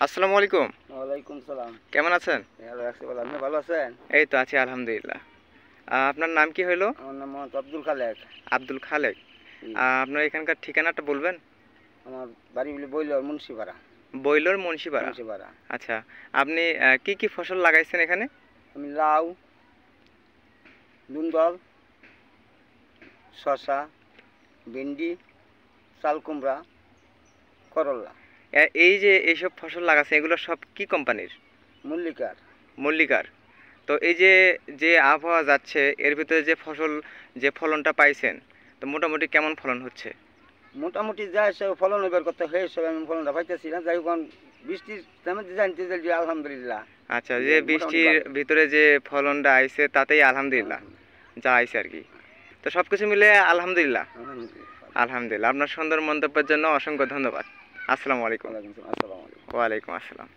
আসসালামু আলাইকুম। ওয়ালাইকুম সালাম। কেমন আছেন? ভালো আছি, ভালো। আপনি ভালো আছেন? এই তো আছি আলহামদুলিল্লাহ। আপনার নাম কি হইলো? আমার নাম মোহাম্মদ আব্দুল খালেক। আব্দুল খালেক। জি। আপনার এখানকার ঠিকানাটা বলবেন? আমার বাড়ি হলো বইলর মুন্সিপাড়া। বইলর মুন্সিপাড়া। মুন্সিপাড়া। আচ্ছা, আপনি কি কি ফসল লাগাইছেন এখানে? আমি লাউ, দুন্দল, শসা, ভেন্ডি, চাল কুমড়া, করলা, এই যে এইসব ফসল লাগাচ্ছেন এগুলো সব কি কোম্পানির? মল্লিকার। মল্লিকার। তো এই যে যে আবহাওয়া যাচ্ছে এর ভিতরে যে ফলনটা পাইছেন, তো মোটামুটি কেমন ফলন হচ্ছে? মোটামুটি যায় সব ফলন এবার করতে হয়ে সব আমি ফলনটা পাইতেছি না, যাই হোক বৃষ্টির তেমন জানতে চাইছি আলহামদুলিল্লাহ। আচ্ছা, যে বৃষ্টির ভিতরে যে ফলনটা আইছে তাতেই আলহামদুলিল্লাহ যা আইছে আর কি। তো সব কিছু মিলে আলহামদুলিল্লাহ। আলহামদুলিল্লাহ। আপনার সুন্দর মন্তব্যের জন্য অসংখ্য ধন্যবাদ। আসসালামু আলাইকুম। আসসালামু আলাইকুম। ওয়ালাইকুম আসসালাম।